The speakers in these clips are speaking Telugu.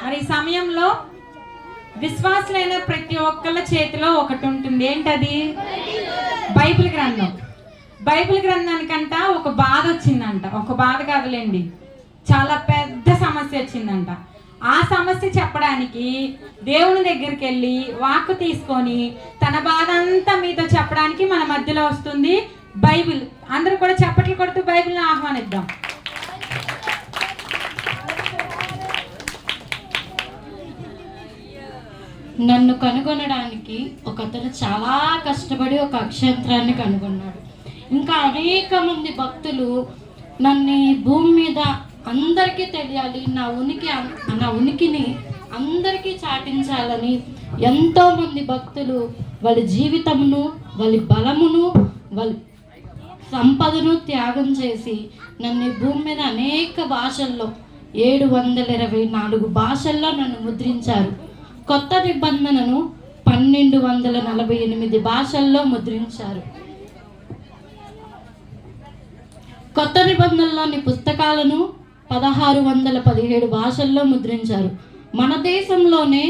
మరి ఈ సమయంలో విశ్వాసులైన ప్రతి ఒక్కళ్ళ చేతిలో ఒకటి ఉంటుంది. ఏంటది? బైబిల్ గ్రంథం. బైబిల్ గ్రంథానికంట ఒక బాధ వచ్చిందంట. ఒక బాధ కాదులేండి, చాలా పెద్ద సమస్య వచ్చిందంట. ఆ సమస్య చెప్పడానికి దేవుని దగ్గరికి వెళ్ళి వాక్కు తీసుకొని తన బాధ అంతా మీతో చెప్పడానికి మన మధ్యలో వస్తుంది బైబిల్. అందరూ కూడా చప్పట్లు కొడుతూ బైబిల్ని ఆహ్వానిద్దాం. నన్ను కనుగొనడానికి ఒకతను చాలా కష్టపడి ఒక అక్షంత్రాన్ని కనుగొన్నాడు. ఇంకా అనేక మంది భక్తులు నన్ను ఈ భూమి మీద అందరికీ తెలియాలి, నా ఉనికిని అందరికీ చాటించాలని ఎంతోమంది భక్తులు వాళ్ళ జీవితమును, వాళ్ళ బలమును, వాళ్ళ సంపదను త్యాగం చేసి నన్ను ఈ భూమి మీద అనేక భాషల్లో 724 భాషల్లో నన్ను ముద్రించారు. కొత్త నిబంధనను 1248 భాషల్లో ముద్రించారు. కొత్త నిబంధనలోని పుస్తకాలను 1617 భాషల్లో ముద్రించారు. మన దేశంలోనే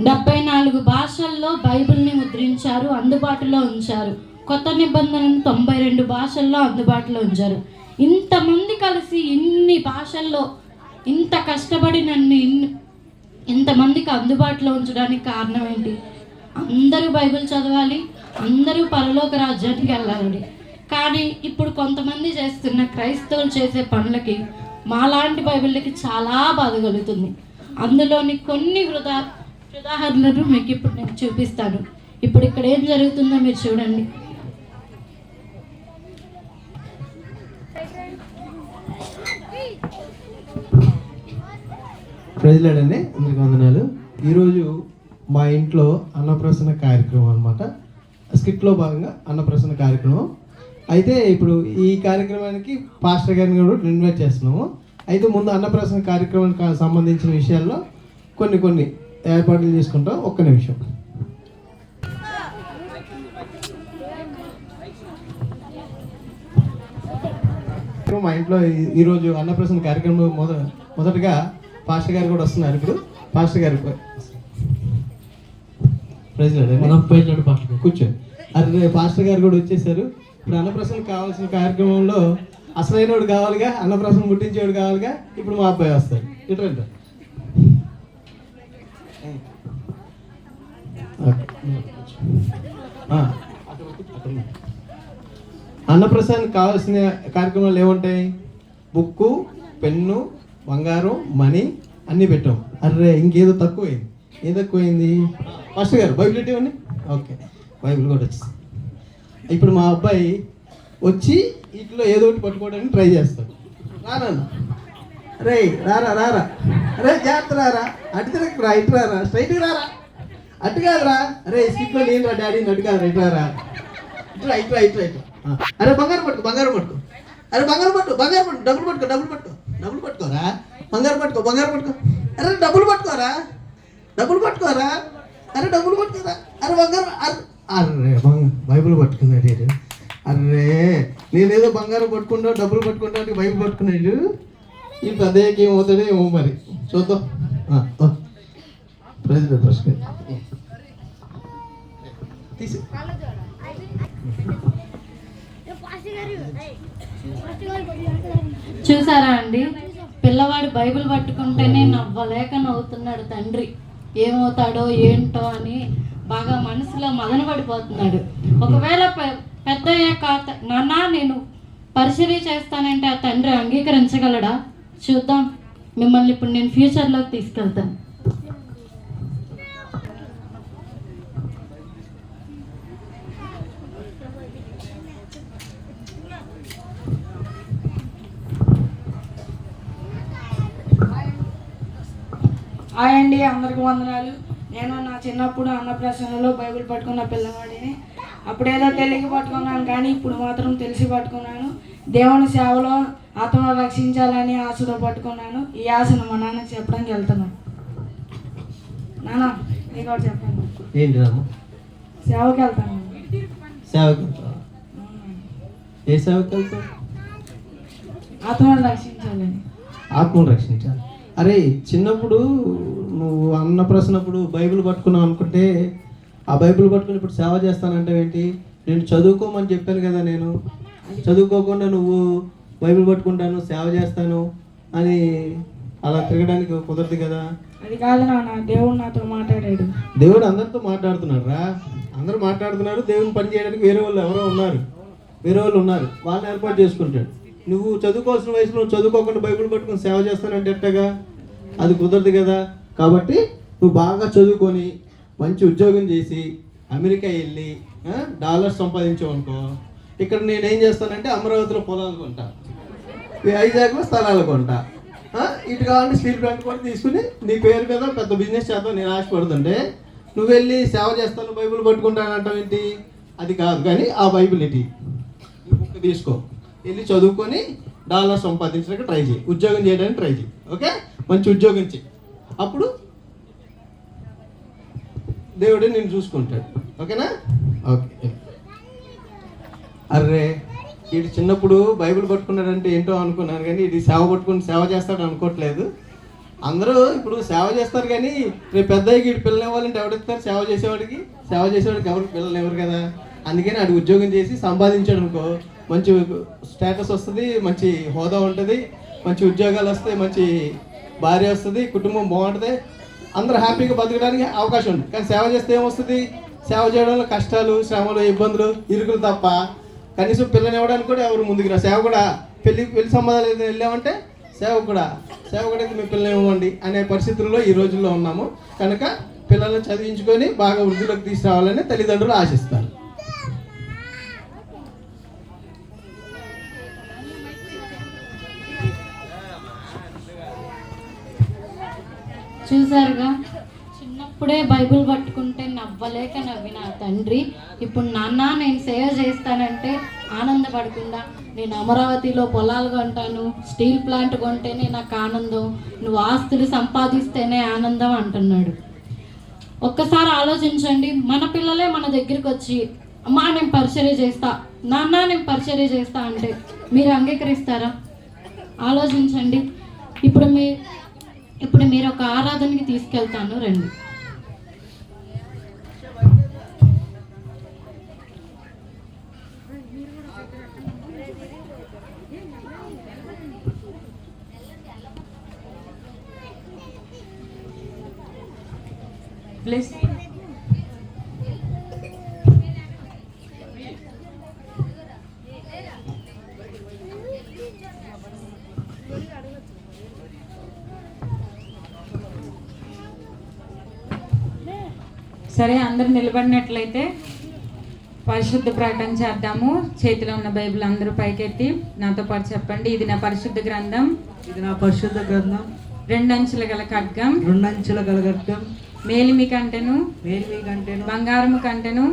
74 భాషల్లో బైబిల్ని ముద్రించారు, అందుబాటులో ఉంచారు. కొత్త నిబంధనను 92 భాషల్లో అందుబాటులో ఉంచారు. ఇంతమంది కలిసి ఇన్ని భాషల్లో ఇంత కష్టపడి నన్ను ఇంతమందికి అందుబాటులో ఉంచడానికి కారణం ఏంటి? అందరూ బైబిల్ చదవాలి, అందరూ పరలోక రాజ్యానికి వెళ్ళాలి. కానీ ఇప్పుడు కొంతమంది చేస్తున్న క్రైస్తవులు చేసే పనులకి మాలాంటి బైబిళ్ళకి చాలా బాధ కలుగుతుంది. అందులోని కొన్ని ఉదాహరణలు మీకు ఇప్పుడు నేను చూపిస్తాను. ఇప్పుడు ఇక్కడ ఏం జరుగుతుందో మీరు చూడండి. ప్రజలాడండి, అందరికీ వందనాలు. ఈరోజు మా ఇంట్లో అన్నప్రసన్న కార్యక్రమం అనమాట. స్కిట్లో భాగంగా అన్నప్రసన్న కార్యక్రమం. అయితే ఇప్పుడు ఈ కార్యక్రమానికి పాస్టర్ గారిని కూడా ఇన్వైట్ చేస్తున్నాము. అయితే ముందు అన్నప్రసన్న కార్యక్రమానికి సంబంధించిన విషయాల్లో కొన్ని ఏర్పాట్లు చేసుకుంటాం. ఒక్క నిమిషం. మా ఇంట్లో ఈరోజు అన్నప్రసన్న కార్యక్రమం మొదటగా పాస్టర్ గారు కూడా వస్తున్నారు. ఇప్పుడు పాస్టర్ గారు కూర్చోండి. అదే పాస్టర్ గారు కూడా వచ్చేసారు. ఇప్పుడు అన్నప్రసన్న కావాల్సిన కార్యక్రమంలో అసలైనోడు కావాలిగా, అన్నప్రసన్న ముట్టించేవాడు కావాలిగా. ఇప్పుడు మా అబ్బాయి వస్తారు. ఇటు అన్నప్రసన్నకి కావాల్సిన కార్యక్రమాలు ఏముంటాయి? బుక్కు, పెన్ను, బంగారం, మనీ అన్నీ పెట్టాం. అర్రే ఇంకేదో తక్కువైంది. ఏం తక్కువైంది? ఫస్ట్ గారు బైబిల్ ఇవ్వండి. ఓకే, బైబిల్ కూడా వచ్చింది. ఇప్పుడు మా అబ్బాయి వచ్చి ఇంట్లో ఏదో ఒకటి పట్టుకోవడానికి ట్రై చేస్తాడు. రానా రే, రారా అరే జాగ్రత్త రారా, అటు తిరగరా, ఇటు రారా, స్ట్రైట్గా రారా, అటు కాదురా, అరే స్కిట్లో నేను రా డాడీ, అటు కాదురా, ఇటు రారా, ఇట్లా. అరే బంగారం పట్టుకో, అరే బంగారం పట్టు, డబ్బులు పట్టుకోరా, బంగారం పట్టుకో, అరే డబ్బులు పట్టుకోరా, అరే డబ్బులు పట్టుకోరా, అరే బంగారం, అరే బైబుల్ పట్టుకున్నాడు. అరే నేనేదో బంగారం పట్టుకుంటా, డబ్బులు పట్టుకుంటా, బైబుల్ పట్టుకున్నాడు. ఈ పెద్దయ్యకి ఏమవుతాడో ఏమో మరి చూద్దాం. ప్రెసిడెంట్ తీసి చూసారా అండి, పిల్లవాడు బైబిల్ పట్టుకుంటేనే నవ్వలేక నవ్వుతున్నాడు. తండ్రి ఏమవుతాడో ఏంటో అని బాగా మనసులో మదన పడిపోతున్నాడు. ఒకవేళ పెద్దయ్యాక నాన్న నేను పరిచర్య చేస్తానంటే ఆ తండ్రి అంగీకరించగలడా? చూద్దాం. మిమ్మల్ని ఇప్పుడు నేను ఫ్యూచర్లోకి తీసుకెళ్తాను. హాయ్ అండి, అందరికి వందనాలు. నేను నా చిన్నప్పుడు అన్నప్రాసనలో బైబిల్ పట్టుకున్న పిల్లవాడిని. అప్పుడేదో తెలియక పట్టుకున్నాను, కానీ ఇప్పుడు మాత్రం తెలిసి పట్టుకున్నాను. దేవుని సేవలో ఆత్మను రక్షించాలని ఆశతో పట్టుకున్నాను. ఈ ఆశను మా నాన్నకి చెప్పడానికి వెళ్తున్నాను. నాన్న నీకు ఒకటి చెప్పండి. ఏంటి రామ్మ? సేవకి వెళ్తాను. సేవకి ఏ సేవకి వెళ్తావు? ఆత్మను రక్షించాలని. ఆత్మను రక్షించాలి. అరే చిన్నప్పుడు నువ్వు అన్నప్రసన్నప్పుడు బైబిల్ పట్టుకున్నావు అనుకుంటే ఆ బైబిల్ పట్టుకుని ఇప్పుడు సేవ చేస్తానంటే ఏంటి? నేను చదువుకోమని చెప్పాను కదా, నేను చదువుకోకుండా నువ్వు బైబిల్ పట్టుకుంటాను సేవ చేస్తాను అని అలా తిరగడానికి కుదరదు కదా. అది కాదు నాన్న, దేవుడు నాతో మాట్లాడాడు. దేవుడు అందరితో మాట్లాడుతున్నాడు రా, అందరూ మాట్లాడుతున్నారు. దేవుని పని చేయడానికి వేరే వాళ్ళు ఉన్నారు, వాళ్ళని ఏర్పాటు చేసుకుంటాడు. నువ్వు చదువుకోవాల్సిన వయసులో నువ్వు చదువుకోకుండా బైబిల్ పట్టుకుని సేవ చేస్తానంటే ఎట్టగా? అది కుదరదు కదా. కాబట్టి నువ్వు బాగా చదువుకొని మంచి ఉద్యోగం చేసి అమెరికా వెళ్ళి డాలర్స్ సంపాదించావు అనుకో, ఇక్కడ నేనేం చేస్తానంటే అమరావతిలో పొలాలు కొంటా, వైజాగ్లో స్థలాలు కొంటా, ఇటు కావాలంటే స్టీల్ ప్లాంట్ కూడా తీసుకుని నీ పేరు మీద పెద్ద బిజినెస్ చేద్దాం నేను ఆశపడుతుంటే నువ్వు వెళ్ళి సేవ చేస్తాను బైబిల్ పట్టుకుంటానంటావు ఏంటి? అది కాదు. కానీ ఆ బైబిల్ ఇటు ఈ బుక్ తీసుకో, వెళ్ళి చదువుకొని డాలర్ సంపాదించడానికి ట్రై చేయి, ఉద్యోగం చేయడానికి ట్రై చేయి. ఓకే, మంచి ఉద్యోగం చేయి, అప్పుడు దేవుడే నేను చూసుకుంటాడు. ఓకేనా? ఓకే. అర్రే వీడు చిన్నప్పుడు బైబిల్ పట్టుకున్నాడంటే ఏంటో అనుకున్నాను, కానీ ఇది సేవ పట్టుకుని సేవ చేస్తాడు అనుకోవట్లేదు. అందరూ ఇప్పుడు సేవ చేస్తారు కానీ రేపు పెద్దయ్యకి వీడు పిల్లలు ఇవ్వాలంటే ఎవరిస్తారు? సేవ చేసేవాడికి ఎవరికి పిల్లలు ఎవరు కదా. అందుకని ఆడు ఉద్యోగం చేసి సంపాదించాడు అనుకో, మంచి స్టేటస్ వస్తుంది, మంచి హోదా ఉంటుంది, మంచి ఉద్యోగాలు వస్తాయి, మంచి భార్య వస్తుంది, కుటుంబం బాగుంటుంది, అందరూ హ్యాపీగా బతకడానికి అవకాశం ఉంది. కానీ సేవ చేస్తే ఏమొస్తుంది? సేవ చేయడంలో కష్టాలు, శ్రమలు, ఇబ్బందులు, ఇరుకులు తప్ప కనీసం పిల్లని ఇవ్వడానికి కూడా ఎవరు ముందుకు రా. సేవ కూడా పెళ్లి సంబంధాలు ఏదైనా వెళ్ళామంటే సేవ కూడా అయితే మీ పిల్లలు ఇవ్వండి అనే పరిస్థితుల్లో ఈ రోజుల్లో ఉన్నాము. కనుక పిల్లల్ని చదివించుకొని బాగా వృద్ధిలోకి తీసుకురావాలని తల్లిదండ్రులు ఆశిస్తారు. చూసారుగా, చిన్నప్పుడే బైబిల్ పట్టుకుంటే నవ్వలేక నవ్విన తండ్రి ఇప్పుడు నాన్న నేను సేవ చేస్తానంటే ఆనందపడకుండా నేను అమరావతిలో పొలాలు కొంటాను, స్టీల్ ప్లాంట్ కొంటేనే నాకు ఆనందం, నువ్వు ఆస్తులు సంపాదిస్తేనే ఆనందం అంటున్నాడు. ఒక్కసారి ఆలోచించండి, మన పిల్లలే మన దగ్గరికి వచ్చి అమ్మా నేను పరిచర్య చేస్తా, నాన్న నేను పరిచర్య చేస్తా అంటే మీరు అంగీకరిస్తారా? ఆలోచించండి. ఇప్పుడు మీరు ఒక ఆరాధనకి తీసుకెళ్తాను రండి. ప్లీజ్. సరే, అందరు నిలబడినట్లయితే పరిశుద్ధ ప్రకటన చేద్దాము. చేతిలో ఉన్న బైబిల్ అందరూ పైకెత్తి నాతో పాటు చెప్పండి. ఇది నా పరిశుద్ధ గ్రంథం, రెండంచుల గల ఖడ్గం, మేలిమి కంటెను బంగారము కంటెను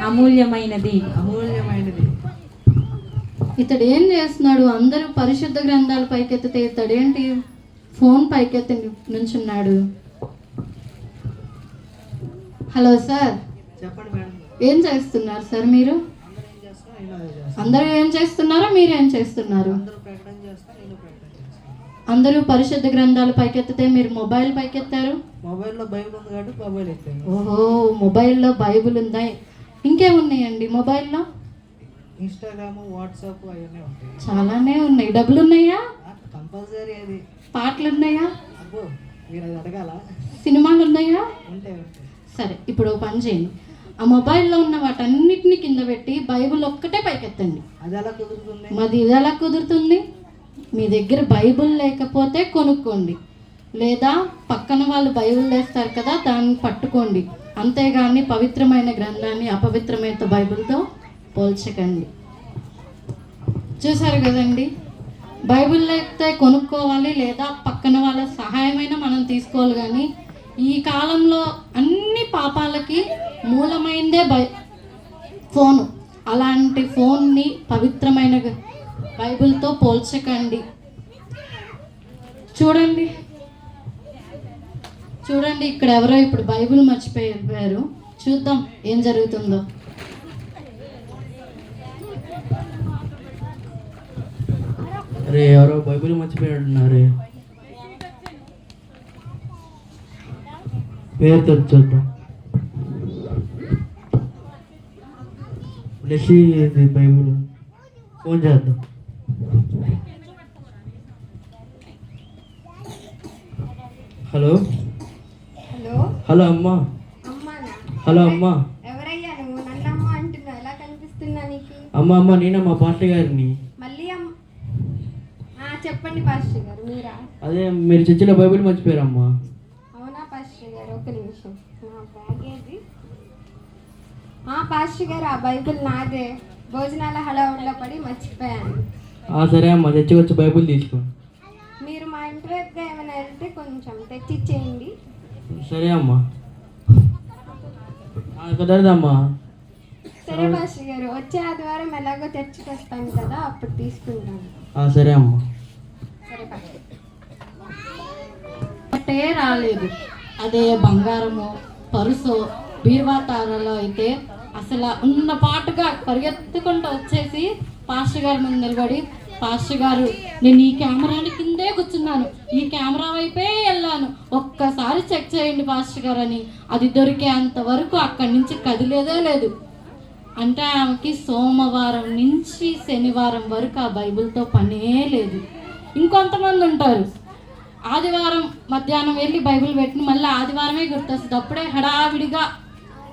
అమూల్యమైనది. ఇతడు ఏం చేస్తున్నాడు? అందరూ పరిశుద్ధ గ్రంథాలు పైకెత్తితే ఇతడు ఏంటి ఫోన్ పైకెత్తి నుంచున్నాడు? హలో సార్, చెప్పండి మేడం. ఏం చేస్తున్నారు సార్ మీరు? అందరూ ఏం చేస్తున్నారో మీరు ఏం చేస్తున్నారు? అందరూ పరిశుద్ధ గ్రంథాలు పైకెత్తితే మీరు మొబైల్ పైకెత్తారు. మొబైల్లో బైబిల్ ఉంది కాబట్టి మొబైల్ ఎత్తాను. ఓహో, మొబైల్లో బైబిల్ ఉందా? ఇంకేమున్నాయండి మొబైల్లో? ఇన్స్టాగ్రామ్, వాట్సాప్ అవన్నీ ఉంటాయి. చాలానే ఉన్నాయి. డబ్బులు ఉన్నాయా? కంపల్సరీ. అది పాటలు ఉన్నాయా? అబ్బో మీరు అది అడగాల. సినిమాలు ఉన్నాయా? ఉంటాయి. సరే, ఇప్పుడు ఒక పని చేయండి, ఆ మొబైల్లో ఉన్న వాటన్నిటిని కింద పెట్టి బైబిల్ ఒక్కటే పైకెత్తండి. అది ఎలా కుదురుతుంది? మాది ఇది ఎలా కుదురుతుంది? మీ దగ్గర బైబిల్ లేకపోతే కొనుక్కోండి, లేదా పక్కన వాళ్ళు బైబిల్ వేస్తారు కదా దాన్ని పట్టుకోండి. అంతేగాని పవిత్రమైన గ్రంథాన్ని అపవిత్రమైన బైబిల్తో పోల్చకండి. చూసారు కదండి, బైబిల్ లేకపోతే కొనుక్కోవాలి, లేదా పక్కన వాళ్ళ సహాయమైన మనం తీసుకోవాలి. కానీ ఈ కాలంలో అన్ని పాపాలకి మూలమైందే ఫోను. అలాంటి ఫోన్ని పవిత్రమైన బైబిల్తో పోల్చకండి. చూడండి ఇక్కడ ఎవరో ఇప్పుడు బైబిల్ మర్చిపోయారు. చూద్దాం ఏం జరుగుతుందో. అరే ఎవరో బైబిల్ మర్చిపోయినట్టున్నారే. పేరు తెరిచి చూద్దాం. లెసి బైబిల్ ఫోన్ చేద్దాం. హలో హలో హలో అమ్మా. అమ్మానా? హలో అమ్మా. ఎవరయ్యా నువ్వు? నన్ను అమ్మ అంటున్నావు, ఎలా కనిపిస్తున్నా నీకు? అమ్మ నేనమ్మా పాస్టర్ గారిని. మళ్ళీ చెప్పండి పాస్టర్ గారు, మీరా? అదే మీరు చర్చిలో బైబిల్ మర్చిపోయారమ్మా. అవునా పాస్టర్ గారు, ఒక నిమిషం నా బ్యాగ్ ఏది? పాస్టర్ గారు, ఆ బైబిల్ నాదే. భోజనాల హడావుడిలో పడి మర్చిపోయాను. సరే అమ్మా, చర్చికి వచ్చి బైబిల్ తీసుకో. మీరు మా ఇంటి వైపుగా ఏమైనా వెళ్తే కొంచెం తెచ్చిచ్చేయండి. సరే అమ్మా. కుదరదమ్మా. సరే పాస్టర్ గారు, వచ్చే ఆదివారం ఎలాగో చర్చికి వస్తాను కదా, అప్పుడు తీసుకుంటాను. సరే అమ్మా. సరే పాస్టర్. అంటే రాలేదు. అదే బంగారము పరుసో బీరువా తారలో అయితే అసలు ఉన్న పాటుగా పరిగెత్తుకుంటూ వచ్చేసి పాస్టర్ గారి ముందు నిలబడి, పాస్టర్ గారు నేను ఈ కెమెరాని కిందే కూర్చున్నాను, ఈ కెమెరా వైపే వెళ్ళాను, ఒక్కసారి చెక్ చేయండి పాస్టర్ గారు అని. అది దొరికేంత వరకు అక్కడి నుంచి కదిలేదే లేదు. అంటే ఆమెకి సోమవారం నుంచి శనివారం వరకు ఆ బైబిల్తో పనే లేదు. ఇంకొంతమంది ఉంటారు, ఆదివారం మధ్యాహ్నం వెళ్ళి బైబిల్ పెట్టి మళ్ళీ ఆదివారమే గుర్తొస్తుంది. అప్పుడే హడావిడిగా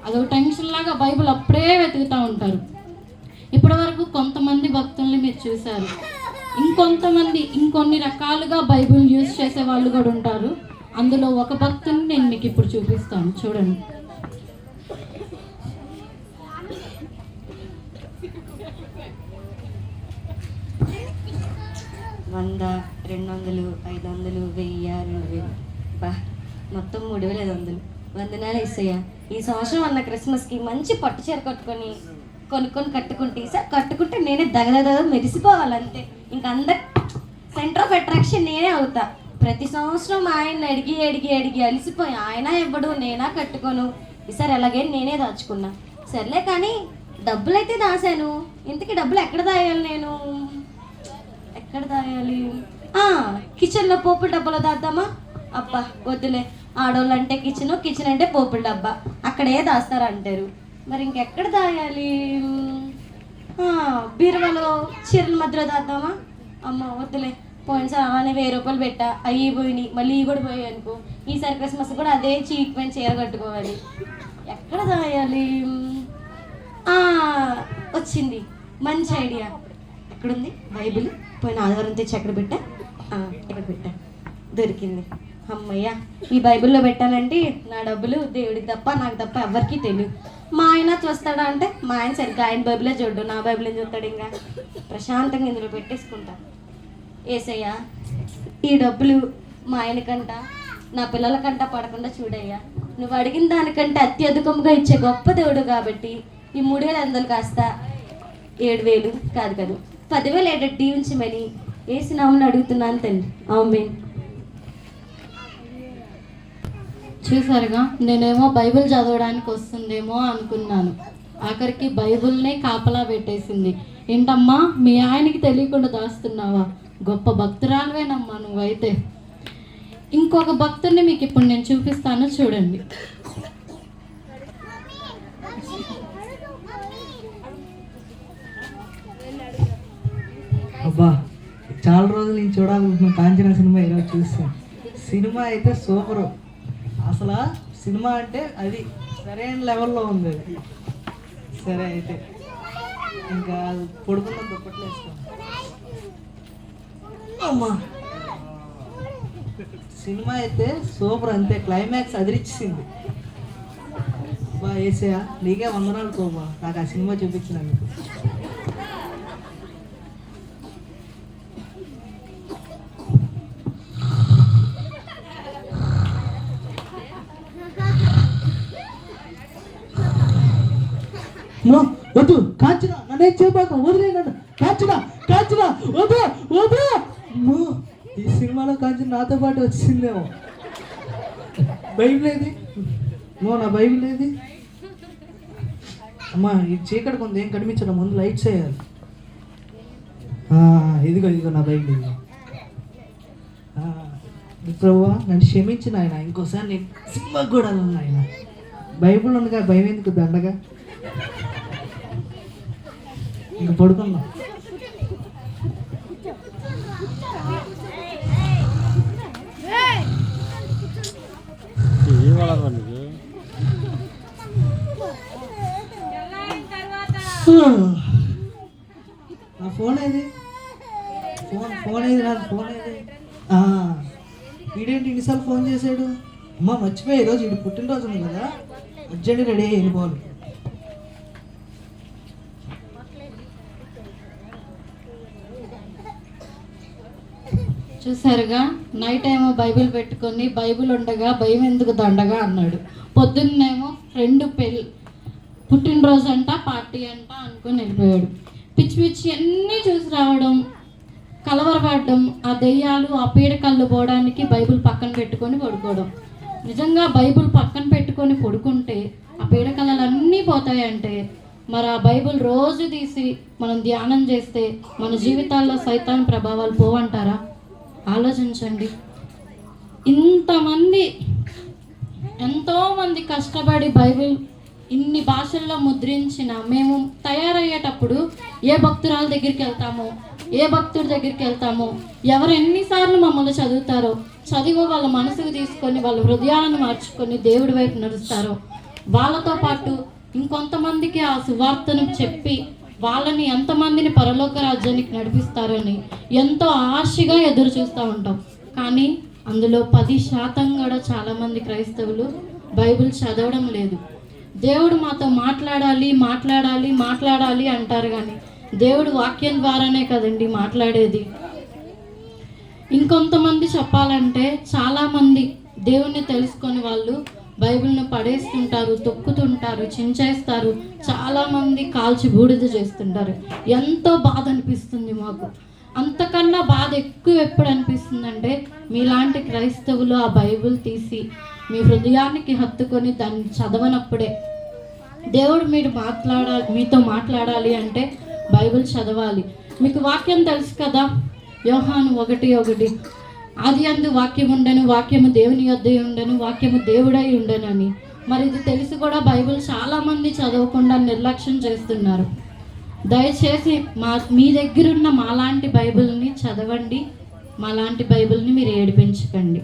అదొక టెన్షన్ లాగా బైబిల్ అప్పుడే వెతుకుతూ ఉంటారు. ఇప్పటి వరకు కొంతమంది భక్తుల్ని మీరు చూశారు. ఇంకొంతమంది ఇంకొన్ని రకాలుగా బైబిల్ యూజ్ చేసే వాళ్ళు కూడా ఉంటారు. అందులో ఒక భక్తుని నేను మీకు ఇప్పుడు చూపిస్తాను, చూడండి. వంద, 200, 500, 1000, 2000, మొత్తం 3500. వందనాలు యేసయ్యా. ఈ సంవత్సరం అన్న క్రిస్మస్కి మంచి పట్టు చీర కొనుక్కొని కట్టుకుంటే సార్, కట్టుకుంటే నేనే దగదగ మెరిసిపోవాలంతే. ఇంక అందరు సెంటర్ ఆఫ్ అట్రాక్షన్ నేనే అవుతా. ప్రతి సంవత్సరం మా ఆయన అడిగి అడిగి అడిగి అలిసిపోయి ఆయన ఇవ్వడు, నేనా కట్టుకోను. ఈసారి ఎలాగే నేనే దాచుకున్నా. సర్లే కానీ డబ్బులు అయితే దాశాను. ఇంతకీ డబ్బులు ఎక్కడ దాయాలి నేను? ఎక్కడ దాయాలి? కిచెన్లో పోపుల డబ్బాలో దాద్దామా? అబ్బా వద్దులే, ఆడవాళ్ళు అంటే కిచెన్ అంటే పోపుల డబ్బా, అక్కడే దాస్తారంటారు. మరి ఇంకెక్కడ దాయాలి? బీరువాలో చీరల మధ్యలో దాద్దామా? అమ్మ వద్దులే, పోయినసారి అలానే 1000 రూపాయలు పెట్టా, అవి పోయినాయి, మళ్ళీ ఇవి కూడా పోయాయి అనుకో. ఈసారి క్రిస్మస్ కూడా అదే చీక్మైన చీర కట్టుకోవాలి. ఎక్కడ దాయాలి? వచ్చింది, మంచి ఐడియా. ఎక్కడుంది బైబిల్? పోయిన ఆదివారం తెచ్చి ఎక్కడ పెట్టా? ఎక్కడ పెట్టా? దొరికింది. అమ్మయ్య, ఈ బైబిల్లో పెట్టాలంటే నా డబ్బులు దేవుడికి తప్ప నాకు తప్ప ఎవరికీ తెలియదు. మా ఆయన చూస్తాడా అంటే మా ఆయన సరిగ్గా ఆయన బైబిలే చూడ్డు, నా బైబిల్ ఏం చూస్తాడు? ఇంకా ప్రశాంతంగా ఇందులో పెట్టేసుకుంటా. ఏసయ్యా, ఈ డబ్బులు మా ఆయనకంట నా పిల్లలకంట పడకుండా చూడయ్యా. నువ్వు అడిగిన దానికంటే అత్యధికంగా ఇచ్చే గొప్ప దేవుడు కాబట్టి ఈ 3500 కాస్త 7000 కాదు 10,000 ఏటట్టు దీవించమని యేసునామమున అడుగుతున్నాను తండ్రి, ఆమేన్. చూసారుగా, నేనేమో బైబిల్ చదవడానికి వస్తుందేమో అనుకున్నాను. ఆఖరికి బైబిల్నే కాపలా పెట్టేసింది. ఏంటమ్మా మీ ఆయనకి తెలియకుండా దాస్తున్నావా? గొప్ప భక్తురాలువేనమ్మా నువ్వైతే. ఇంకొక భక్తుడిని మీకు ఇప్పుడు నేను చూపిస్తాను, చూడండి. అబ్బా, చాలా రోజులు నేను చూడాలనుకున్నాను కాంచనా సినిమా, ఈరోజు చూస్తాను. సినిమా అయితే సూపరు. అసలు సినిమా అంటే అది సరైన లెవెల్లో ఉంది అది. సరే అయితే ఇంకా పడుకున్న దుప్పట్లు వేసుకోండి. అమ్మా, సినిమా అయితే సూపర్, అంతే. క్లైమాక్స్ అదిరిచ్చింది. బా వేసేయా, నీకే వందనాలు కోబా నాకు ఆ సినిమా చూపించినందుకు. వద్దు కాంచనా, నన్నేం చేయబాక, వదిలే నన్ను. కాంచనా కాంచనా వద్దు వద్దు. ఈ సినిమాలో కాంచన నాతో పాటు వచ్చిందేమో. బైబిల్ ఏది? నా బైబిల్ ఏది? అమ్మా, ఈ చీకటి కొంత ఏం కనిపించడం, ముందు లైట్స్ వేయాలి. ఇదిగో ఇదిగో నా బైబిల్ ఇదిగో. ప్రభువా నన్ను క్షమించిన ఆయన, ఇంకోసారి నేను సినిమాకి కూడా వెళ్ళను ఆయన. బైబిల్ ఉండగా భయం ఎందుకు దండగా. ఇంక పడుకున్నా. నా ఫోన్ ఏది? ఫోన్ ఏది? నా ఫోన్ ఏది? వీడేంటి ఇన్నిసార్లు ఫోన్ చేశాడు? అమ్మ మర్చిపోయి ఈరోజు వీడు పుట్టినరోజు ఉంది కదా, అర్జెంట్ రెడీ అయ్యి వెళ్ళిపోవాలి. చూసారుగా, నైట్ ఏమో బైబిల్ పెట్టుకొని బైబిల్ ఉండగా భయం ఎందుకు దండగా అన్నాడు. పొద్దున్నేమో ఫ్రెండ్ పుట్టినరోజు అంట, పార్టీ అంట అనుకుని వెళ్ళిపోయాడు. పిచ్చి పిచ్చి అన్నీ చూసి రావడం, కలవరపడడం, ఆ దెయ్యాలు ఆ పీడకళ్ళు పోవడానికి బైబిల్ పక్కన పెట్టుకొని పడుకోవడం. నిజంగా బైబిల్ పక్కన పెట్టుకొని పడుకుంటే ఆ పీడకలన్నీ పోతాయంటే మరి ఆ బైబిల్ రోజు తీసి మనం ధ్యానం చేస్తే మన జీవితాల్లో సైతాన్ ప్రభావాలు పోవంటారా? ఆలోచించండి. ఎంతోమంది కష్టపడి బైబిల్ ఇన్ని భాషల్లో ముద్రించిన మేము తయారయ్యేటప్పుడు ఏ భక్తురాల దగ్గరికి వెళ్తామో, ఏ భక్తుడి దగ్గరికి వెళ్తామో, ఎవరు ఎన్నిసార్లు మమ్మల్ని చదువుతారో, చదివో వాళ్ళ మనసుకు తీసుకొని వాళ్ళ హృదయాలను మార్చుకొని దేవుడి వైపు నడుస్తారో, వాళ్ళతో పాటు ఇంకొంతమందికి ఆ సువార్తను చెప్పి వాళ్ళని ఎంతమందిని పరలోక రాజ్యానికి నడిపిస్తారని ఎంతో ఆశగా ఎదురు చూస్తూ ఉంటాం. కానీ అందులో 10% కూడా చాలామంది క్రైస్తవులు బైబిల్ చదవడం లేదు. దేవుడు మాతో మాట్లాడాలి మాట్లాడాలి మాట్లాడాలి అంటారు, కానీ దేవుడు వాక్యం ద్వారానే కదండి మాట్లాడేది. ఇంకొంతమంది చెప్పాలంటే చాలామంది దేవుణ్ణి తెలుసుకొని వాళ్ళు బైబిల్ను పడేస్తుంటారు, తొక్కుతుంటారు, చించేస్తారు, చాలామంది కాల్చి బూడిద చేస్తుంటారు. ఎంతో బాధ అనిపిస్తుంది మాకు. అంతకన్నా బాధ ఎక్కువ ఎప్పుడు అనిపిస్తుందంటే మీలాంటి క్రైస్తవులు ఆ బైబిల్ తీసి మీ హృదయానికి హత్తుకొని దాన్ని చదవనప్పుడే. దేవుడు మీతో మాట్లాడాలి అంటే బైబిల్ చదవాలి. మీకు వాక్యం తెలుసు కదా, యోహాను 1:1 ఆది అందు వాక్యం ఉండెను, వాక్యము దేవుని యొద్ద ఉండెను, వాక్యము దేవుడై ఉండెను అని. మరి ఇది తెలిసి కూడా బైబిల్ చాలామంది చదవకుండా నిర్లక్ష్యం చేస్తున్నారు. దయచేసి మీ దగ్గరున్న మాలాంటి బైబిల్ని చదవండి, మాలాంటి బైబిల్ని మీరు ఏడిపించకండి.